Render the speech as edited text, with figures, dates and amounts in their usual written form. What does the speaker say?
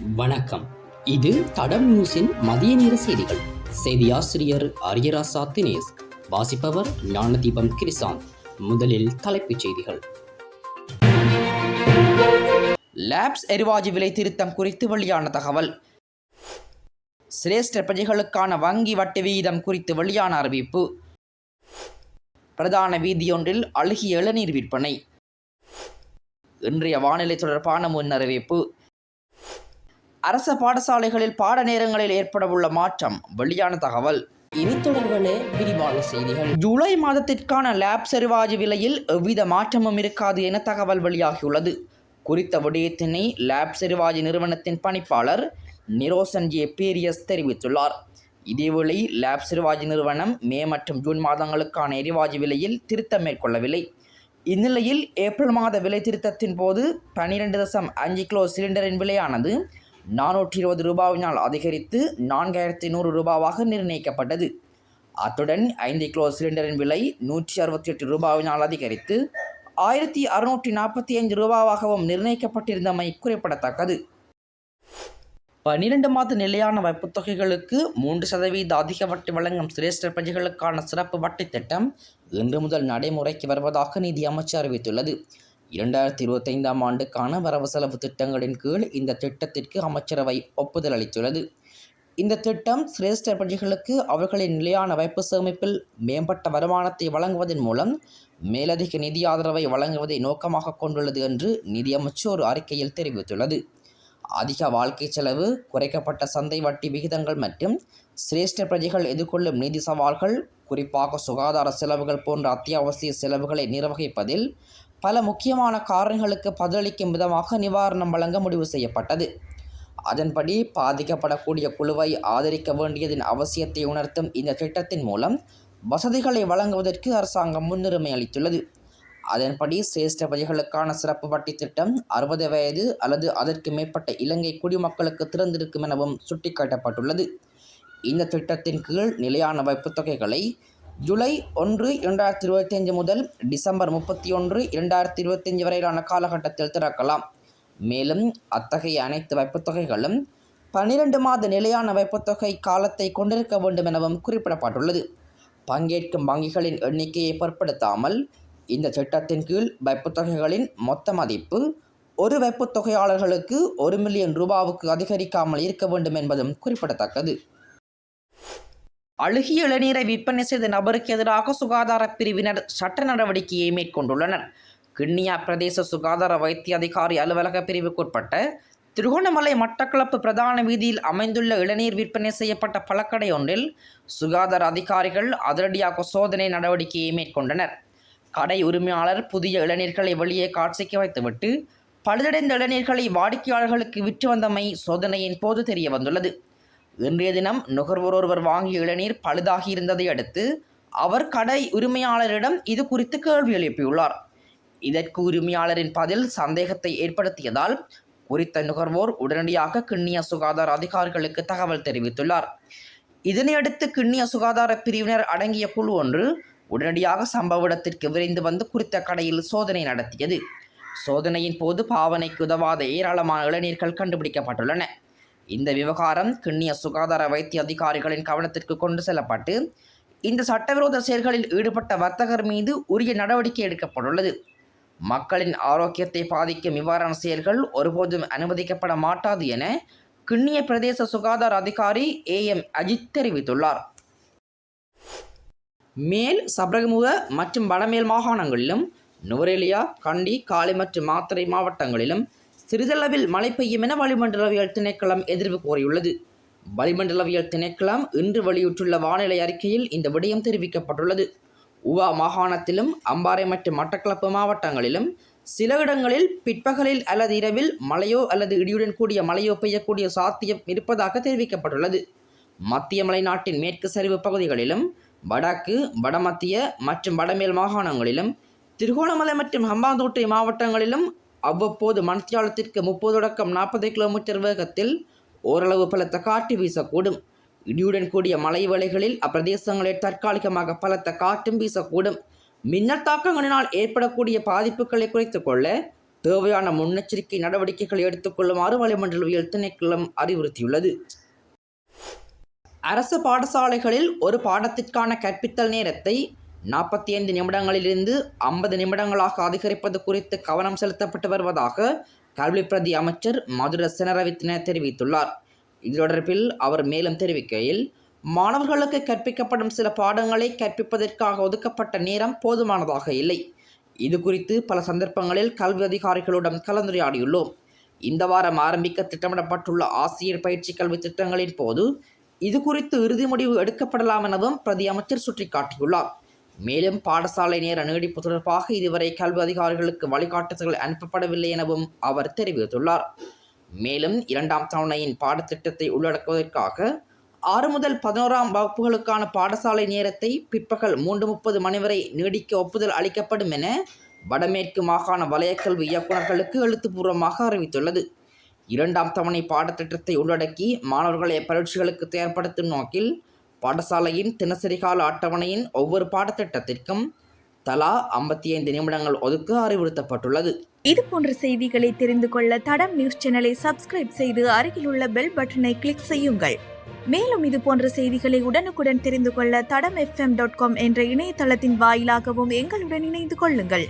வணக்கம். இது தடம் நியூஸின் மதிய நேர செய்திகள். செய்தியாசிரியர் அரியராசா தினேஷ். வாசிப்பவர் ஞானதீபம் கிரிசாந்த். முதலில் தலைப்புச் செய்திகள். லேப்ஸ் எரிவாயு விலை திருத்தம் குறித்து வெளியான தகவல். சிரேஷ்ட பிரஜைகளுக்கான வங்கி வட்டி விகிதம் குறித்து வெளியான அறிவிப்பு. பிரதான வீதியொன்றில் அழுகிய இளநீர் விற்பனை. இன்றைய வானிலை தொடர்பான முன் அறிவிப்பு. அரச பாடசாலைகளில் பாட நேரங்களில் ஏற்படவுள்ள மாற்றம் வெளியான தகவல். இனி தொடர்பான விரிவான செய்திகள். ஜூலை மாதத்திற்கான லேப்ஸ் எரிவாயு விலையில் எவ்வித மாற்றமும் இருக்காது என தகவல் வெளியாகியுள்ளது. குறித்த விடயத்தினை லேப்ஸ் எரிவாயு நிறுவனத்தின் பணிப்பாளர் நிரோசன் ஜே பீரியஸ் தெரிவித்துள்ளார். இதேவேளை லேப்ஸ் எரிவாயு நிறுவனம் மே மற்றும் ஜூன் மாதங்களுக்கான எரிவாயு விலையில் திருத்தம் மேற்கொள்ளவில்லை. இந்நிலையில் ஏப்ரல் மாத விலை திருத்தத்தின் போது 12.5 கிலோ சிலிண்டரின் விலையானது 420 ரூபாவினால் அதிகரித்து 4100 ரூபாவாக நிர்ணயிக்கப்பட்டது. அத்துடன் 5 கிலோ சிலிண்டரின் விலை 168 ரூபாவினால் அதிகரித்து 1645 ரூபாவாகவும் நிர்ணயிக்கப்பட்டிருந்தமை குறிப்பிடத்தக்கது. 12 மாத நிலையான வைப்புத் தொகைகளுக்கு 3% அதிக வட்டி வழங்கும் சிரேஷ்ட பிரஜைகளுக்கான சிறப்பு வட்டி திட்டம் இன்று முதல் நடைமுறைக்கு வருவதாக நிதி அமைச்சு அறிவித்துள்ளது. 2025ஆம் ஆண்டுக்கான வரவு செலவு திட்டங்களின் கீழ் இந்த திட்டத்திற்கு அமைச்சரவை ஒப்புதல் அளித்துள்ளது. இந்த திட்டம் சிரேஷ்ட பிரஜைகளுக்கு அவர்களின் நிலையான வைப்பு சேமிப்பில் மேம்பட்ட வருமானத்தை வழங்குவதன் மூலம் மேலதிக நிதி ஆதரவை வழங்குவதை நோக்கமாக கொண்டுள்ளது என்று நிதியமைச்சு ஒரு அறிக்கையில் தெரிவித்துள்ளது. அதிக வாழ்க்கை செலவு, குறைக்கப்பட்ட சந்தை வட்டி விகிதங்கள் மற்றும் சிரேஷ்ட பிரஜைகள் எதிர்கொள்ளும் நிதி சவால்கள், குறிப்பாக சுகாதார செலவுகள் போன்ற அத்தியாவசிய செலவுகளை நிர்வகிப்பதில் பல முக்கியமான காரணிகளுக்கு பதிலளிக்கும் விதமாக நிவாரணம் வழங்க முடிவு செய்யப்பட்டது. அதன்படி பாதிக்கப்படக்கூடிய குழுவை ஆதரிக்க வேண்டியதன் அவசியத்தை உணர்த்தும் இந்த திட்டத்தின் மூலம் வசதிகளை வழங்குவதற்கு அரசாங்கம் முன்னுரிமை அளித்துள்ளது. அதன்படி சிரேஷ்ட பிரஜைகளுக்கான சிறப்பு வட்டி திட்டம் 60 வயது அல்லது அதற்கு மேற்பட்ட இலங்கை குடிமக்களுக்கு திறந்திருக்கும் எனவும் சுட்டிக்காட்டப்பட்டுள்ளது. இந்த திட்டத்தின் கீழ் நிலையான வைப்புத் தொகைகளை ஜூலை 1, 2025 முதல் டிசம்பர் 31, 2025 வரையிலான காலகட்டத்தில் திறக்கலாம். மேலும் அத்தகைய அனைத்து வைப்புத் தொகைகளும் 12 மாத நிலையான வைப்புத் தொகை காலத்தை கொண்டிருக்க வேண்டும் எனவும் குறிப்பிடப்பட்டுள்ளது. பங்கேற்கும் வங்கிகளின் எண்ணிக்கையை பொருட்படுத்தாமல் இந்த திட்டத்தின் கீழ் வைப்புத் தொகைகளின் மொத்த மதிப்பு ஒரு வைப்புத் தொகையாளர்களுக்கு 1 மில்லியன் ரூபாவுக்கு அதிகரிக்காமல் இருக்க வேண்டும் என்பதும் குறிப்பிடத்தக்கது. அழுகிய இளநீரை விற்பனை செய்த நபருக்கு எதிராக சுகாதார பிரிவினர் சட்ட நடவடிக்கையை மேற்கொண்டுள்ளனர். கிண்ணியா பிரதேச சுகாதார வைத்திய அதிகாரி அலுவலக பிரிவுக்குட்பட்ட திருகோணமலை மட்டக்களப்பு பிரதான வீதியில் அமைந்துள்ள இளநீர் விற்பனை செய்யப்பட்ட பழக்கடை ஒன்றில் சுகாதார அதிகாரிகள் அதிரடியாக சோதனை நடவடிக்கையை மேற்கொண்டனர். கடை உரிமையாளர் புதிய இளநீர்களை வெளியே காட்சிக்கு வைத்துவிட்டு பழுதடைந்த இளநீர்களை வாடிக்கையாளர்களுக்கு விற்று வந்தமை சோதனையின் போது தெரிய வந்துள்ளது. இன்றைய தினம் நுகர்வோர் ஒருவர் வாங்கிய இளநீர் பழுதாகி இருந்ததை அடுத்து அவர் கடை உரிமையாளரிடம் இது குறித்து கேள்வி எழுப்பியுள்ளார். இதற்கு உரிமையாளரின் பதில் சந்தேகத்தை ஏற்படுத்தியதால் குறித்த நுகர்வோர் உடனடியாக கிண்ணிய சுகாதார அதிகாரிகளுக்கு தகவல் தெரிவித்துள்ளார். இதனையடுத்து கிண்ணிய சுகாதார பிரிவினர் அடங்கிய குழு ஒன்று உடனடியாக சம்பவ இடத்திற்கு விரைந்து வந்து குறித்த கடையில் சோதனை நடத்தியது. சோதனையின் போது பாவனைக்கு உதவாத ஏராளமான இளநீர்கள் கண்டுபிடிக்கப்பட்டுள்ளன. இந்த விவகாரம் கிண்ணிய சுகாதார வைத்திய அதிகாரிகளின் கவனத்திற்கு கொண்டு செல்லப்பட்டு இந்த சட்டவிரோத செயல்களில் ஈடுபட்ட வர்த்தகர் மீது உரிய நடவடிக்கை எடுக்கப்பட்டுள்ளது. மக்களின் ஆரோக்கியத்தை பாதிக்கும் இவ்வாறான செயல்கள் ஒருபோதும் அனுமதிக்கப்பட மாட்டாது என கிண்ணிய பிரதேச சுகாதார அதிகாரி AM அஜித் தெரிவித்துள்ளார். மேல் சப்ரகமுக மற்றும் வடமேல் மாகாணங்களிலும் நுவரெலியா, கண்டி, காலி மற்றும் மாத்தறை மாவட்டங்களிலும் சிறிதளவில் மழை பெய்யும் என வளிமண்டலவியல் திணைக்களம் எதிர்வு கோரியுள்ளது. வளிமண்டலவியல் திணைக்களம் இன்று வெளியிட்டுள்ள வானிலை அறிக்கையில் இந்த விடயம் தெரிவிக்கப்பட்டுள்ளது. உவா மாகாணத்திலும் அம்பாறை மற்றும் மட்டக்களப்பு மாவட்டங்களிலும் சில இடங்களில் பிற்பகலில் அல்லது இரவில் மழையோ அல்லது இடியுடன் கூடிய மழையோ பெய்யக்கூடிய சாத்தியம் இருப்பதாக தெரிவிக்கப்பட்டுள்ளது. மத்திய மலைநாட்டின் மேற்கு சரிவு பகுதிகளிலும் வடக்கு, வடமத்திய மற்றும் வடமேல் மாகாணங்களிலும் திருகோணமலை மற்றும் ஹம்பாந்தோட்டை மாவட்டங்களிலும் அவ்வப்போது மணித்தியாலத்திற்கு 30 தொடக்கம் 40 கிலோமீட்டர் வேகத்தில் ஓரளவு பலத்த காற்று வீசக்கூடும். இடியுடன் கூடிய மழை வேளைகளில் அப்பிரதேசங்களில் தற்காலிகமாக பலத்த காற்றும் வீசக்கூடும். மின்னல் தாக்கங்களினால் ஏற்படக்கூடிய பாதிப்புகளை குறைத்துக் கொள்ள தேவையான முன்னெச்சரிக்கை நடவடிக்கைகளை எடுத்துக்கொள்ளுமாறு வளிமண்டலவியல் திணைக்களம் அறிவுறுத்தியுள்ளது. அரசு பாடசாலைகளில் ஒரு பாடத்திற்கான கற்பித்தல் நேரத்தை 45 நிமிடங்களிலிருந்து 50 நிமிடங்களாக அதிகரிப்பது குறித்து கவனம் செலுத்தப்பட்டு வருவதாக கல்வி பிரதி அமைச்சர் மதுர செனரவித்ன தெரிவித்துள்ளார். இது தொடர்பில் அவர் மேலும் தெரிவிக்கையில், மாணவர்களுக்கு கற்பிக்கப்படும் சில பாடங்களை கற்பிப்பதற்காக ஒதுக்கப்பட்ட நேரம் போதுமானதாக இல்லை. இது குறித்து பல சந்தர்ப்பங்களில் கல்வி அதிகாரிகளுடன் கலந்துரையாடியுள்ளோம். இந்த வாரம் ஆரம்பிக்க திட்டமிடப்பட்டுள்ள ஆசிரியர் பயிற்சி கல்வி திட்டங்களின் போது இது குறித்து இறுதி முடிவு எடுக்கப்படலாம் எனவும் பிரதி அமைச்சர் சுட்டிக்காட்டியுள்ளார். மேலும் பாடசாலை நேர நீடிப்பு தொடர்பாக இதுவரை கல்வி அதிகாரிகளுக்கு வழிகாட்டுதல்கள் அனுப்பப்படவில்லை எனவும் அவர் தெரிவித்துள்ளார். மேலும் 2ஆம் தவணையின் பாடத்திட்டத்தை உள்ளடக்குவதற்காக 6 முதல் 11ஆம் வகுப்புகளுக்கான பாடசாலை நேரத்தை பிற்பகல் 3:30 மணி வரை நீடிக்க ஒப்புதல் அளிக்கப்படும் என வடமேற்கு மாகாண வலயக்கல்வி இயக்குநர்களுக்கு எழுத்துப்பூர்வமாக அறிவித்துள்ளது. 2ஆம் தவணை பாடத்திட்டத்தை உள்ளடக்கி மாணவர்களை பரீட்சைகளுக்கு தயார்படுத்தும் நோக்கில் பாடசாலையின் தினசரி கால அட்டவணையின் ஒவ்வொரு பாடத்திட்டத்திற்கும் தலா 55 நிமிடங்கள் ஒதுக்க அறிவுறுத்தப்பட்டுள்ளது. இது போன்ற செய்திகளை தெரிந்து கொள்ள தடம் நியூஸ் சேனலை சப்ஸ்கிரைப் செய்து அருகில் உள்ள பெல் பட்டனை கிளிக் செய்யுங்கள். மேலும் இது போன்ற செய்திகளை உடனுக்குடன் தெரிந்து கொள்ள தடம் fm.com என்ற இணையதளத்தின் வாயிலாகவும் எங்களுடன் இணைந்து கொள்ளுங்கள்.